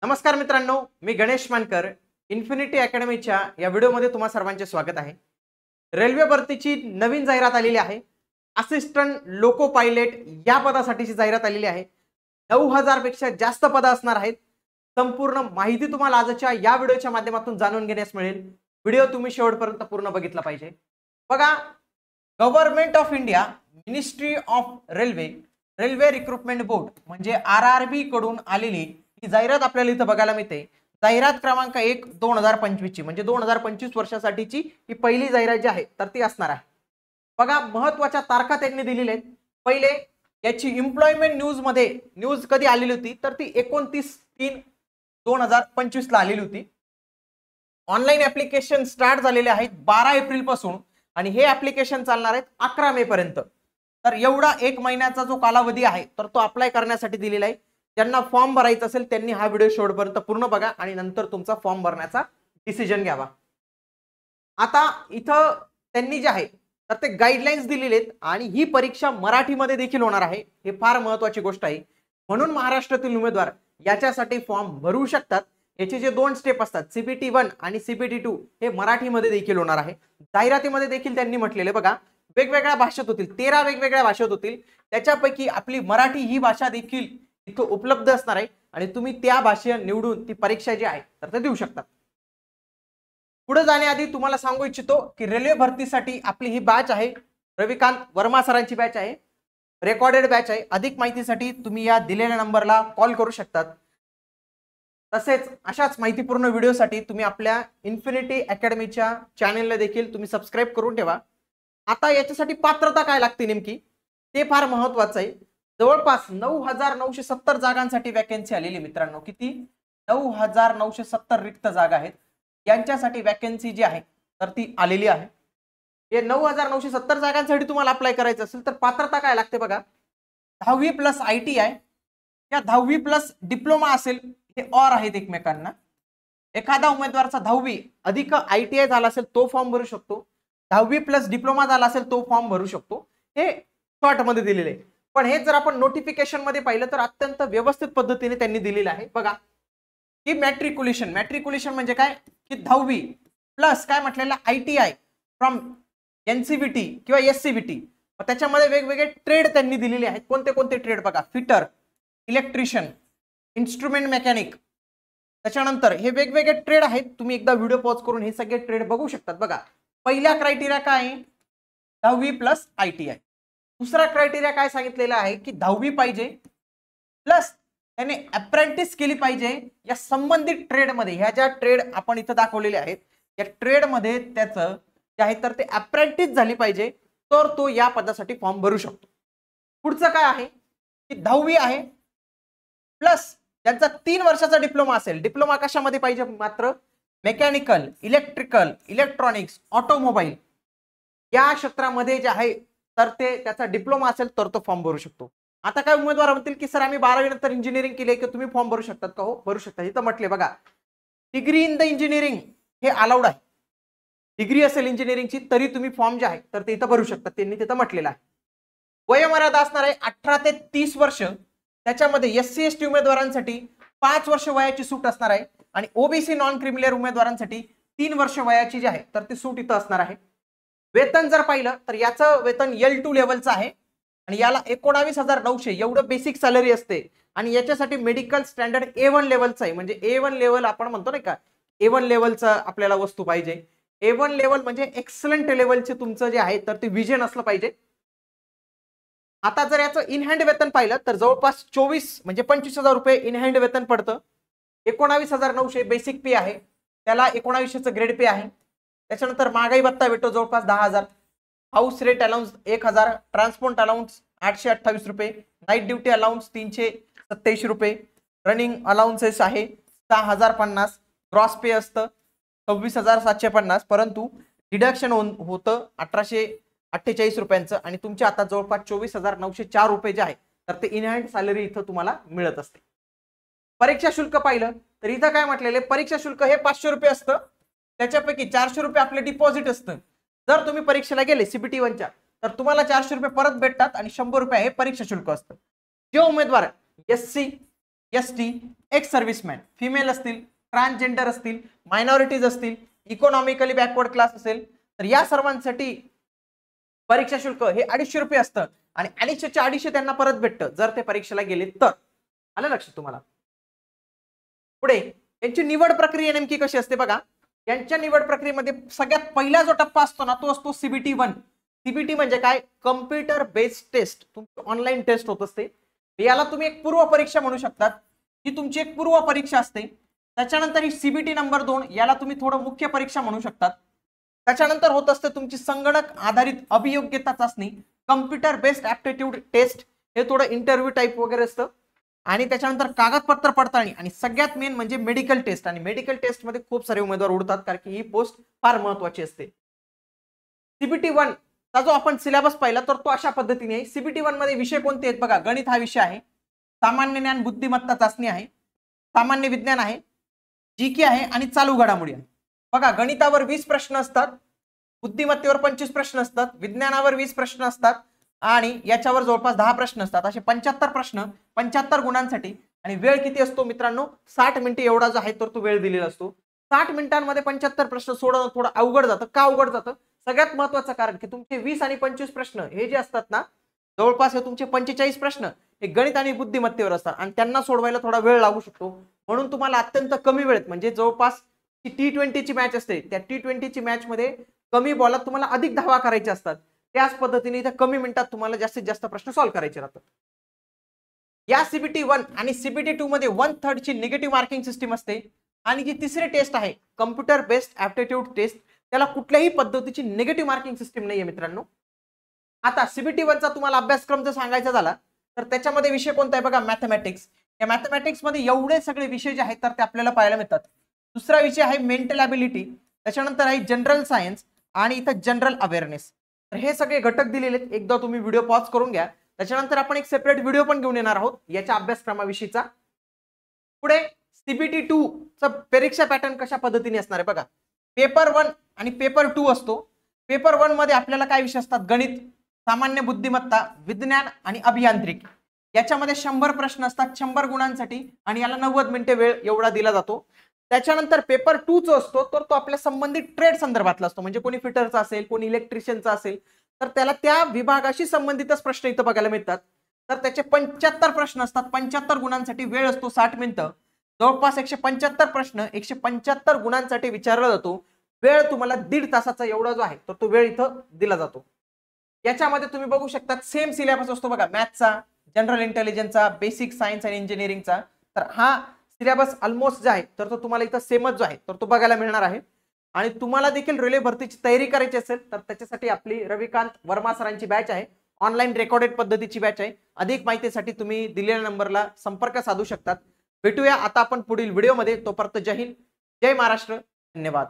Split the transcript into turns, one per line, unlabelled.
नमस्कार मित्रांनो, मी गणेश मानकर. इन्फिनिटी अकॅडमीच्या या व्हिडिओमध्ये तुम्हा सर्वांचे स्वागत आहे. रेल्वे भरतीची नवीन जाहिरात आलेली आहे. असिस्टंट लोको पायलट या पदासाठीची जाहिरात आलेली आहे. 9000 पेक्षा जास्त पदं असणार आहेत. संपूर्ण माहिती तुम्हाला आजच्या या व्हिडिओच्या माध्यमातून जाणून घेण्यास मिळेल. व्हिडिओ तुम्ही शेवटपर्यंत पूर्ण बघितला पाहिजे. बघा, government of India, ministry of railway recruitment board म्हणजे RRB कडून आलेली ही जाहिरात आपल्याला इथं बघायला मिळते. जाहिरात क्रमांक 1 2025 ची म्हणजे 2025 वर्षासाठीची ही पहिली जाहिरात जी आहे तर ती असणार आहे. बघा, महत्त्वाच्या तारखा त्यांनी दिलेल्या आहेत. पहिले याची एम्प्लॉयमेंट न्यूज कधी आलेली होती तर ती 29/3/2025 ला आलेली होती. ऑनलाईन ऍप्लिकेशन स्टार्ट झालेले आहेत 12 एप्रिल पासून आणि हे ऍप्लिकेशन चालणार आहेत 11 मे पर्यंत. तर एवढा 1 महिन्याचा जो कालावधी आहे तर तो अप्लाय करण्यासाठी दिलेला आहे. ज्यांना फॉर्म भरायचा असेल त्यांनी हा व्हिडिओ शेवटपर्यंत पूर्ण बघा आणि नंतर तुमचा फॉर्म भरण्याचा डिसिजन घ्यावा. आता इथं त्यांनी जे आहे तर ते गाईडलाईन्स दिलेले आहेत आणि ही परीक्षा मराठीमध्ये देखील होणार आहे. हे फार महत्त्वाची गोष्ट आहे. म्हणून महाराष्ट्रातील उमेदवार याच्यासाठी फॉर्म भरू शकतात. याचे जे 2 स्टेप असतात CBT 1 आणि CBT 2 हे मराठीमध्ये देखील होणार आहे. जाहिरातीमध्ये देखील त्यांनी म्हटलेले बघा, वेगवेगळ्या भाषेत होतील, 13 वेगवेगळ्या भाषेत होतील. त्याच्यापैकी आपली मराठी ही भाषा देखील इथं उपलब्ध असणार आहे आणि तुम्ही त्या भाषा निवडून ती परीक्षा जी आहे तर ते देऊ शकता. पुढे जाण्याआधी तुम्हाला सांगू इच्छितो की रेल्वे भरतीसाठी आपली ही बॅच आहे, रविकांत वर्मा सरांची बॅच आहे, रेकॉर्डेड बॅच आहे. अधिक माहितीसाठी तुम्ही या दिलेल्या नंबरला कॉल करू शकतात. तसेच अशाच माहितीपूर्ण व्हिडिओसाठी तुम्ही आपल्या इन्फिनिटी अकॅडमीच्या चॅनलला देखील तुम्ही सबस्क्राईब करून ठेवा. आता याच्यासाठी पात्रता काय लागते नेमकी ते फार महत्त्वाचं आहे. जवळपास 9970 जागांसाठी वॅकन्सी आलेली मित्रांनो. किती? 9970 रिक्त जागा आहेत. यांच्यासाठी वॅकन्सी जी आहे तर ती आलेली आहे. हे 9970 जागांसाठी तुम्हाला अप्लाय करायचं असेल तर पात्रता काय लागते बघा. 10वी+ ITI या 10वी+ डिप्लोमा असेल, हे और आहेत एकमेकांना. एखादा उमेदवाराचा 10वी अधिक ITI झाला असेल तो फॉर्म भरू शकतो. 10वी+ डिप्लोमा झाला असेल तो फॉर्म भरू शकतो. हे शॉर्ट मध्ये दिलेले आहे. पण हे जर आपण नोटिफिकेशन मध्ये पाहिलं तर अत्यंत व्यवस्थित पद्धतीने त्यांनी दिलेलं आहे. बघा, की मॅट्रिक्युलेशन म्हणजे काय की 10वी+ काय म्हटलेलं ITI फ्रॉम NCVT किंवा SCVT. त्याच्यामध्ये वेगवेगळे ट्रेड त्यांनी दिलेले आहेत. कोणते कोणते ट्रेड बघा, फिटर, इलेक्ट्रिशियन, इन्स्ट्रुमेंट मेकॅनिक. त्याच्यानंतर हे वेगवेगळे ट्रेड आहेत. तुम्ही एकदा व्हिडिओ पॉज करून हे सगळे ट्रेड बघू शकतात. बघा, पहिला क्रायटेरिया काय आहे, 10वी+ ITI. दुसरा क्रायटेरिया काय सांगितलेला आहे की 10वी पाहिजे प्लस त्याने अप्रेंटिस केली पाहिजे या संबंधित ट्रेडमध्ये. ह्या ज्या ट्रेड आपण इथं दाखवलेले आहेत या ट्रेडमध्ये त्याचं जे आहे तर ते अप्रेंटिस झाली पाहिजे, तर तो या पदासाठी फॉर्म भरू शकतो. पुढचं काय आहे की 10वी आहे प्लस त्यांचा 3 वर्षाचा डिप्लोमा असेल. डिप्लोमा कशामध्ये पाहिजे मात्र, मेकॅनिकल, इलेक्ट्रिकल, इलेक्ट्रॉनिक्स, ऑटोमोबाईल या क्षेत्रामध्ये जे आहे तर ते त्याचा डिप्लोमा असेल तर तो फॉर्म भरू शकतो. आता काय उमेदवार म्हणतील की सर आम्ही 12वी नंतर इंजिनिअरिंग केले की तुम्ही फॉर्म भरू शकतात का? हो, भरू शकता. इथं म्हटले बघा, डिग्री इन द इंजिनिअरिंग हे अलाउड आहे. डिग्री असेल इंजिनिअरिंगची तरी तुम्ही फॉर्म जे आहे तर ते इथं भरू शकतात. त्यांनी तिथं म्हटलेलं आहे. वयोमर्यादा असणार आहे 18 ते 30 वर्ष. त्याच्यामध्ये SC ST उमेदवारांसाठी 5 वर्ष वयाची सूट असणार आहे आणि OBC नॉन क्रिमिनल उमेदवारांसाठी 3 वर्ष वयाची जी आहे तर ती सूट इथं असणार आहे. वेतन जर पाहिलं तर याचं वेतन L2 लेवलचं आहे आणि याला 19,900 एवढं बेसिक सॅलरी असते आणि याच्यासाठी मेडिकल स्टँडर्ड A1 लेवलचं आहे. म्हणजे A1 लेवल आपण म्हणतो नाही का, A1 लेवलचं आपल्याला वस्तू पाहिजे. A1 लेवल म्हणजे एक्सलंट लेवलचे तुमचं जे आहे तर ते विजन असलं पाहिजे. आता जर याचं इन हँड वेतन पाहिलं तर जवळपास 24 म्हणजे 25,000 रुपये इन हँड वेतन पडतं. 19,900 बेसिक पे आहे, त्याला 1900चं ग्रेड पे आहे. त्याच्यानंतर महागाई भत्ता भेटतो जवळपास 10,000. House rate allowance 1,000, transport allowance 828 रुपये, नाईट ड्युटी अलाउन्स 387 रुपये, रनिंग अलाउन्सेस आहे 6,050, ग्रॉस पे असतं 26,750, परंतु डिडक्शन होतं 1,848 रुपयांचं आणि तुमच्या आता जवळपास 24,904 रुपये जे आहे तर ते इन हँड सॅलरी इथं तुम्हाला मिळत असते. परीक्षा शुल्क पाहिलं तर इथं काय म्हटलेले, परीक्षा शुल्क हे 500 रुपये असतं. त्याच्यापैकी 400 रुपये आपले डिपॉझिट असतं. जर तुम्ही परीक्षेला गेले CBT 1च्या तर तुम्हाला 400 रुपये परत भेटतात आणि 100 रुपये हे परीक्षा शुल्क असतं. जे उमेदवार SC ST, ex serviceman, female असतील, ट्रान्सजेंडर असतील, मायनॉरिटीज असतील, इकॉनॉमिकली बॅकवर्ड क्लास असेल, तर या सर्वांसाठी परीक्षा शुल्क हे 250 रुपये असतं आणि 250 त्यांना परत भेटतं जर ते परीक्षेला गेले तर. आलं लक्षात तुम्हाला? पुढे यांची निवड प्रक्रिया नेमकी कशी असते बघा. यांच्या निवड प्रक्रियेमध्ये सगळ्यात पहिला जो टप्पा असतो ना तो असतो CBT 1. CBT म्हणजे काय? Computer based test. तुमची ऑनलाईन टेस्ट होत असते. याला तुम्ही एक पूर्व परीक्षा म्हणू शकतात. ही तुमची एक पूर्व परीक्षा असते. त्याच्यानंतर ही CBT नंबर 2 याला तुम्ही थोडं मुख्य परीक्षा म्हणू शकतात. त्याच्यानंतर होत असते तुमची संगणक आधारित अभियोग्यता चाचणी, कम्प्युटर बेस्ड ऍप्टिट्यूड टेस्ट. हे थोडं इंटरव्ह्यू टाईप वगैरे असतं. आणि त्याच्यानंतर कागदपत्र पडताळणी आणि सगळ्यात मेन म्हणजे मेडिकल टेस्ट. आणि मेडिकल टेस्ट मध्ये खूप सारे उमेदवार उडतात कारण की ही पोस्ट फार महत्वाची असते. CBT 1 चा जो आपण सिलेबस पाहिला तर तो अशा पद्धतीने आहे. CBT 1 मध्ये विषय कोणते आहेत बघा. गणित हा विषय आहे, सामान्य ज्ञान बुद्धिमत्ता चाचणी आहे, सामान्य विज्ञान आहे, GK आहे आणि चालू घडामोडी आहे. बघा गणितावर 20 प्रश्न असतात, बुद्धिमत्तेवर 25 प्रश्न असतात, विज्ञानावर 20 प्रश्न असतात आणि याच्यावर जवळपास 10 प्रश्न असतात. असे 75 प्रश्न 75 गुणांसाठी. आणि वेळ किती असतो मित्रांनो? 60 मिनिटे एवढा जो आहे तर तो वेळ दिलेला असतो. 60 मिनिटांमध्ये 75 प्रश्न सोडवणं थोडं अवघड जातं. का अवघड जातं? सगळ्यात महत्वाचं कारण की तुमचे 20 आणि 25 प्रश्न हे जे असतात ना जवळपास हे तुमचे 45 प्रश्न हे गणित आणि बुद्धिमत्तेवर असतात आणि त्यांना सोडवायला थोडा वेळ लागू शकतो. म्हणून तुम्हाला अत्यंत कमी वेळेत म्हणजे जवळपास T20 ची मॅच असते त्या T20 ची मॅच मध्ये कमी बॉलात तुम्हाला अधिक धावा करायचे असतात. त्याच पद्धतीने इथे कमी मिनिटात तुम्हाला जास्तीत जास्त प्रश्न सॉल्व्ह करायचे राहतात. या CBT 1 आणि CBT 2 मध्ये 1/3 ची निगेटिव्ह मार्किंग सिस्टीम असते. आणि जी तिसरी टेस्ट आहे कम्प्युटर बेस्ड ऍप्टिट्यूड टेस्ट त्याला कुठल्याही पद्धतीची निगेटिव्ह मार्किंग सिस्टीम नाहीये मित्रांनो. आता CBT 1 चा तुम्हाला अभ्यासक्रम जर सांगायचा झाला तर त्याच्यामध्ये विषय कोणता आहे बघा. मॅथमॅटिक्स. या मॅथमॅटिक्स मध्ये एवढे सगळे विषय जे आहेत तर ते आपल्याला पाहायला मिळतात. दुसरा विषय आहे मेंटल ॲबिलिटी, त्याच्यानंतर आहे जनरल सायन्स आणि इथं जनरल अवेअरनेस. तर हे सगळे घटक दिलेले आहेत. एकदा तुम्ही व्हिडिओ पॉज करून घ्या. त्याच्यानंतर आपण एक सेपरेट व्हिडिओ पण घेऊन येणार आहोत याच्या अभ्यासक्रमाविषयीचा. पुढे CBT 2 चा परीक्षा पॅटर्न कशा पद्धतीने असणार आहे बघा. पेपर 1 आणि पेपर 2 असतो. पेपर 1 मध्ये आपल्याला काय विषय असतात? गणित, सामान्य बुद्धिमत्ता, विज्ञान आणि अभियांत्रिकी. याच्यामध्ये 100 प्रश्न असतात 100 गुणांसाठी आणि याला 90 मिनिटे वेळ एवढा दिला जातो. त्याच्यानंतर पेपर 2 जो असतो तर तो आपल्या संबंधित ट्रेड संदर्भातला असतो. म्हणजे कोणी फिटरचा असेल, कोणी इलेक्ट्रिशियनचा असेल तर त्याला त्या विभागाशी संबंधितच प्रश्न इथं बघायला मिळतात. तर त्याचे 75 प्रश्न असतात. 75 गुणांसाठी वेळ असतो 60 मिनिटं. जवळपास 175 प्रश्न 175 गुणांसाठी विचारला जातो. वेळ तुम्हाला 1.5 तासाचा एवढा जो आहे तर तो वेळ इथं दिला जातो. याच्यामध्ये तुम्ही बघू शकता सेम सिलेबस असतो बघा. मॅथचा, जनरल इंटेलिजन्सचा, बेसिक सायन्स आणि इंजिनिअरिंगचा. तर हा सिलेबस ऑलमोस्ट जो आहे तर तो तुम्हाला इथं सेमच जो आहे तर तो बघायला मिळणार आहे. आणि तुम्हाला देखील रेल्वे भरतीची तयारी करायची असेल तर त्याच्यासाठी आपली रविकांत वर्मा सरांची बॅच आहे. ऑनलाईन रेकॉर्डेड पद्धतीची बॅच आहे. अधिक माहितीसाठी तुम्ही दिलेल्या नंबरला संपर्क साधू शकतात. भेटूया आता आपण पुढील व्हिडिओमध्ये. तोपर्यंत जय हिंद, जय महाराष्ट्र, धन्यवाद.